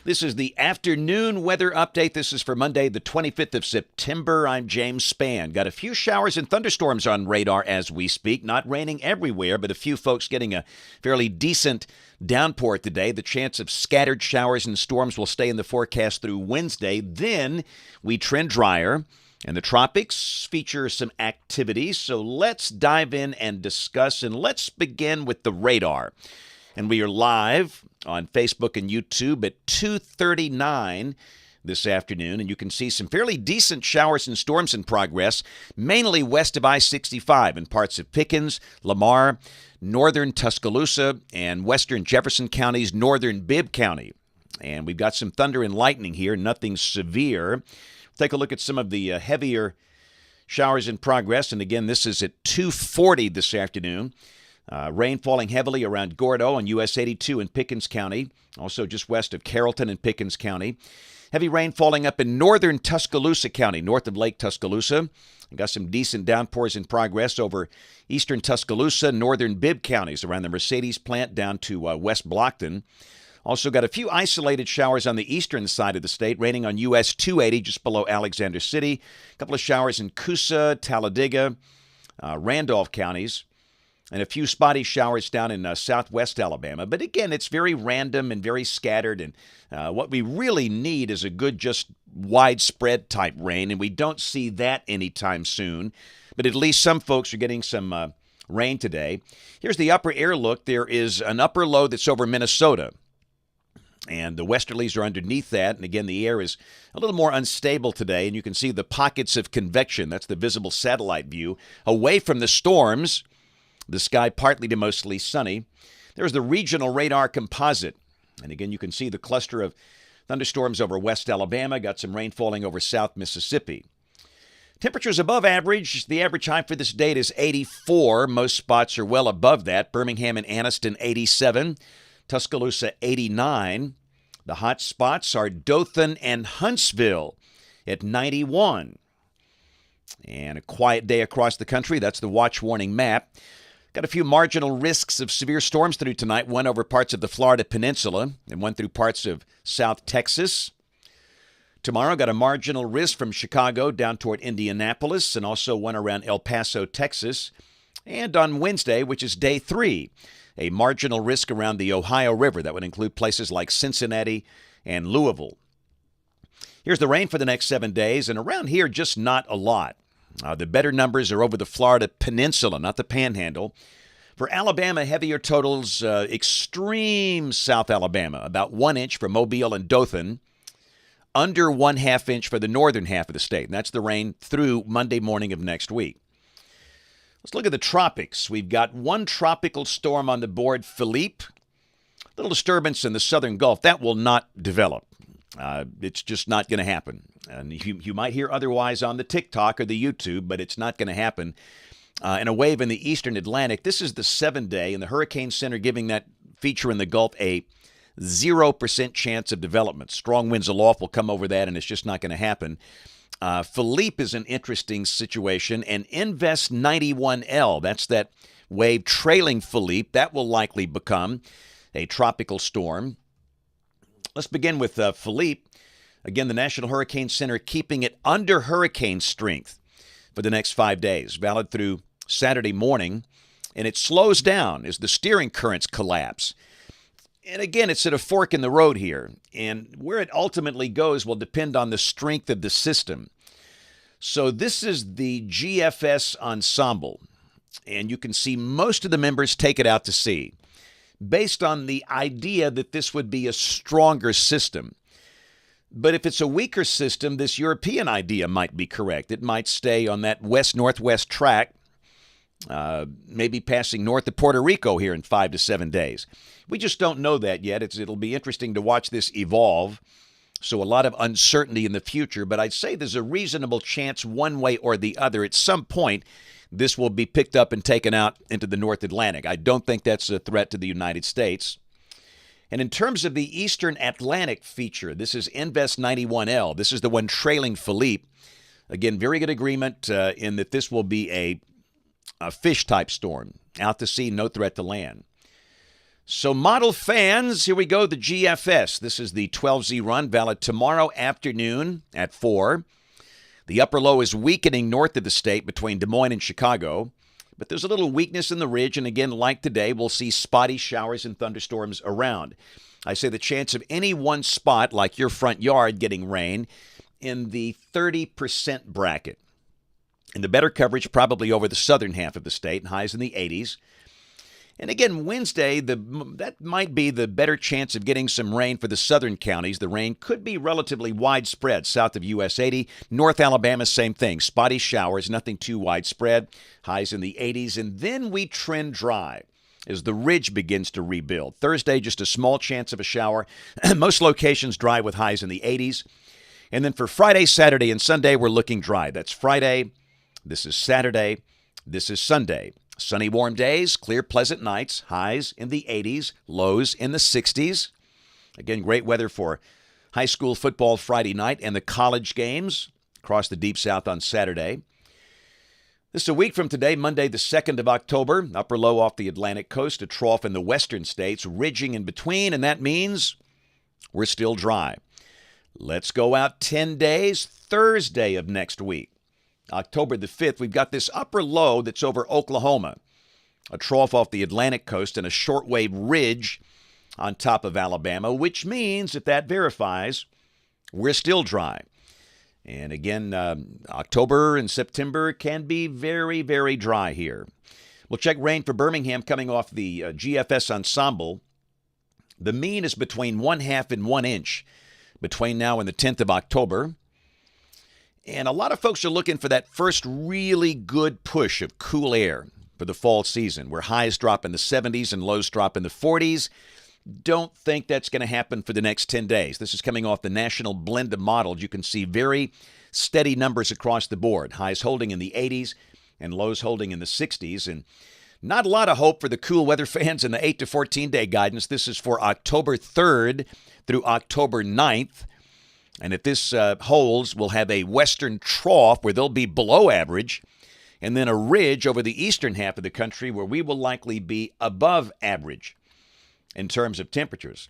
This is the afternoon weather update. This is for Monday, the 25th of September. I'm James Spann. Got a few showers and thunderstorms on radar as we speak. Not raining everywhere, but a few folks getting a fairly decent downpour today. The chance of scattered showers and storms will stay in the forecast through Wednesday. Then we trend drier, and the tropics feature some activities. So let's dive in and discuss, and let's begin with the radar. And we are live on Facebook and YouTube at 2:39 this afternoon, and you can see some fairly decent showers and storms in progress, mainly west of I-65 in parts of Pickens, Lamar, northern Tuscaloosa, and western Jefferson counties, northern Bibb County. And we've got some thunder and lightning here, nothing severe. Take a look at some of the heavier showers in progress, and again, this is at 2:40 this afternoon. Rain falling heavily around Gordo on US 82 in Pickens County, also just west of Carrollton in Pickens County. Heavy rain falling up in northern Tuscaloosa County, north of Lake Tuscaloosa. We got some decent downpours in progress over eastern Tuscaloosa, northern Bibb counties around the Mercedes plant down to West Blockton. Also got a few isolated showers on the eastern side of the state, raining on US 280 just below Alexander City. A couple of showers in Coosa, Talladega, Randolph counties. And a few spotty showers down in southwest Alabama. But again, it's very random and very scattered. And what we really need is a good, just widespread type rain. And we don't see that anytime soon. But at least some folks are getting some rain today. Here's the upper air look. There is an upper low that's over Minnesota. And the westerlies are underneath that. And again, the air is a little more unstable today. And you can see the pockets of convection. That's the visible satellite view. Away from the storms. The sky partly to mostly sunny. There's the regional radar composite. And again, you can see the cluster of thunderstorms over west Alabama. Got some rain falling over south Mississippi. Temperatures above average. The average high for this date is 84. Most spots are well above that. Birmingham and Anniston, 87. Tuscaloosa, 89. The hot spots are Dothan and Huntsville at 91. And a quiet day across the country. That's the watch warning map. Got a few marginal risks of severe storms through tonight. One over parts of the Florida Peninsula and one through parts of South Texas. Tomorrow, got a marginal risk from Chicago down toward Indianapolis and also one around El Paso, Texas. And on Wednesday, which is day 3, a marginal risk around the Ohio River. That would include places like Cincinnati and Louisville. Here's the rain for the next 7 days, and around here, just not a lot. The better numbers are over the Florida Peninsula, not the Panhandle. For Alabama, heavier totals, extreme South Alabama, about 1 inch for Mobile and Dothan, under 1/2 inch for the northern half of the state. And that's the rain through Monday morning of next week. Let's look at the tropics. We've got one tropical storm on the board, Philippe. Little disturbance in the southern Gulf. That will not develop. It's just not going to happen. And you might hear otherwise on the TikTok or the YouTube, but it's not going to happen. And a wave in the eastern Atlantic. This is the 7-day, and the Hurricane Center giving that feature in the Gulf a 0% chance of development. Strong winds aloft will come over that, and it's just not going to happen. Philippe is an interesting situation, and Invest 91L, that's that wave trailing Philippe, that will likely become a tropical storm. Let's begin with Philippe. Again, the National Hurricane Center keeping it under hurricane strength for the next 5 days, valid through Saturday morning. And it slows down as the steering currents collapse. And again, it's at a fork in the road here. And where it ultimately goes will depend on the strength of the system. So this is the GFS ensemble. And you can see most of the members take it out to sea, based on the idea that this would be a stronger system. But if it's a weaker system, this European idea might be correct. It might stay on that west-northwest track, maybe passing north of Puerto Rico here in 5 to 7 days. We just don't know that yet. It'll be interesting to watch this evolve. So a lot of uncertainty in the future, but I'd say there's a reasonable chance one way or the other at some point this will be picked up and taken out into the North Atlantic. I don't think that's a threat to the United States. And in terms of the Eastern Atlantic feature, this is Invest 91L. This is the one trailing Philippe. Again, very good agreement in that this will be a fish-type storm. Out to sea, no threat to land. So, model fans, here we go, the GFS. This is the 12Z run, valid tomorrow afternoon at 4. The upper low is weakening north of the state between Des Moines and Chicago, but there's a little weakness in the ridge, and again, like today, we'll see spotty showers and thunderstorms around. I say the chance of any one spot, like your front yard, getting rain in the 30% bracket. And the better coverage probably over the southern half of the state, highs in the 80s. And again, Wednesday, that might be the better chance of getting some rain for the southern counties. The rain could be relatively widespread south of US 80. North Alabama, same thing. Spotty showers, nothing too widespread. Highs in the 80s. And then we trend dry as the ridge begins to rebuild. Thursday, just a small chance of a shower. Most locations dry with highs in the 80s. And then for Friday, Saturday, and Sunday, we're looking dry. That's Friday. This is Saturday. This is Sunday. Sunny, warm days, clear, pleasant nights, highs in the 80s, lows in the 60s. Again, great weather for high school football Friday night and the college games across the Deep South on Saturday. This is a week from today, Monday the 2nd of October. Upper low off the Atlantic coast, a trough in the western states, ridging in between, and that means we're still dry. Let's go out 10 days, Thursday of next week. October the 5th, we've got this upper low that's over Oklahoma, a trough off the Atlantic coast and a shortwave ridge on top of Alabama, which means, if that verifies, we're still dry. And again, October and September can be very, very dry here. We'll check rain for Birmingham coming off the GFS ensemble. The mean is between 1/2 and 1 inch between now and the 10th of October. And a lot of folks are looking for that first really good push of cool air for the fall season, where highs drop in the 70s and lows drop in the 40s. Don't think that's going to happen for the next 10 days. This is coming off the national blend of models. You can see very steady numbers across the board. Highs holding in the 80s and lows holding in the 60s. And not a lot of hope for the cool weather fans in the 8 to 14-day guidance. This is for October 3rd through October 9th. And if this holds, we'll have a western trough where they'll be below average, and then a ridge over the eastern half of the country where we will likely be above average in terms of temperatures.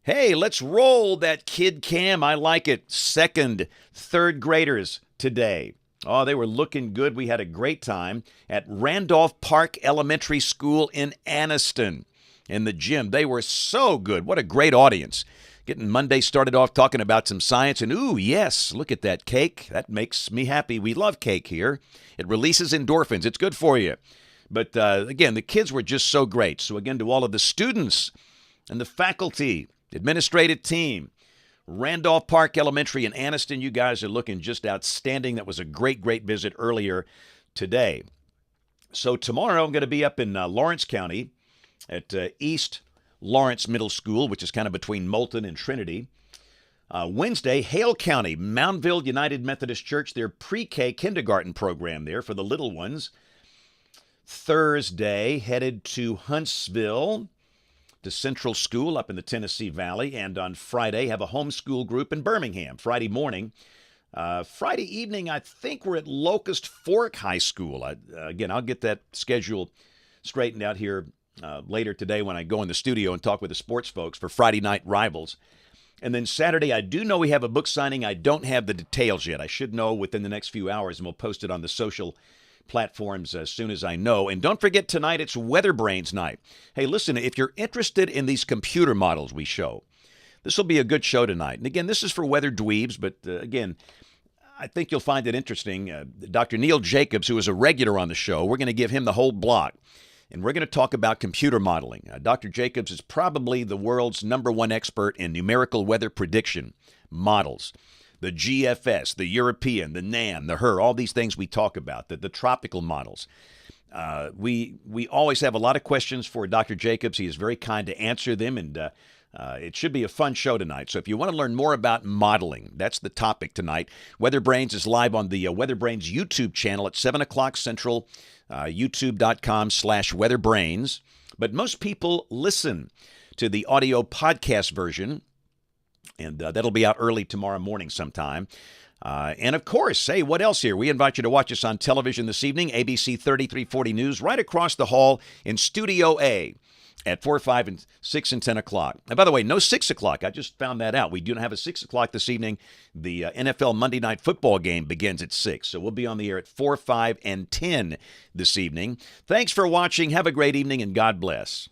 Hey, let's roll that kid cam. I like it. Second, third graders today. Oh, they were looking good. We had a great time at Randolph Park Elementary School in Anniston in the gym. They were so good. What a great audience. Getting Monday started off talking about some science, and ooh, yes, look at that cake. That makes me happy. We love cake here. It releases endorphins. It's good for you. But again, the kids were just so great. So again, to all of the students and the faculty, administrative team, Randolph Park Elementary in Anniston, you guys are looking just outstanding. That was a great, great visit earlier today. So tomorrow I'm going to be up in Lawrence County at East Lawrence Middle School, which is kind of between Moulton and Trinity. Wednesday, Hale County, Moundville United Methodist Church, their pre-K kindergarten program there for the little ones. Thursday, headed to Huntsville, to Central School up in the Tennessee Valley. And on Friday, have a homeschool group in Birmingham. Friday morning. Friday evening, I think we're at Locust Fork High School. Again, I'll get that schedule straightened out here later today when I go in the studio and talk with the sports folks for Friday night rivals. And then Saturday, I do know we have a book signing. I don't have the details yet. I should know within the next few hours, and we'll post it on the social platforms as soon as I know. And don't forget, tonight it's Weather Brains night. Hey, listen, if you're interested in these computer models we show, this will be a good show tonight. And again, this is for weather dweebs, but again, I think you'll find it interesting. Dr. Neil Jacobs, who is a regular on the show, we're going to give him the whole block. And we're going to talk about computer modeling. Dr. Jacobs is probably the world's #1 expert in numerical weather prediction models. The GFS, the European, the NAM, the HER, all these things we talk about, the tropical models. We always have a lot of questions for Dr. Jacobs. He is very kind to answer them, and it should be a fun show tonight. So if you want to learn more about modeling, that's the topic tonight. Weather Brains is live on the Weather Brains YouTube channel at 7 o'clock Central, youtube.com/weatherbrains. But most people listen to the audio podcast version, and that'll be out early tomorrow morning sometime. And of course, hey, what else here? We invite you to watch us on television this evening, ABC 3340 News, right across the hall in Studio A. at 4, 5, and 6 and 10 o'clock. And by the way, no 6 o'clock. I just found that out. We do not have a 6 o'clock this evening. The NFL Monday Night Football game begins at 6. So we'll be on the air at 4, 5, and 10 this evening. Thanks for watching. Have a great evening, and God bless.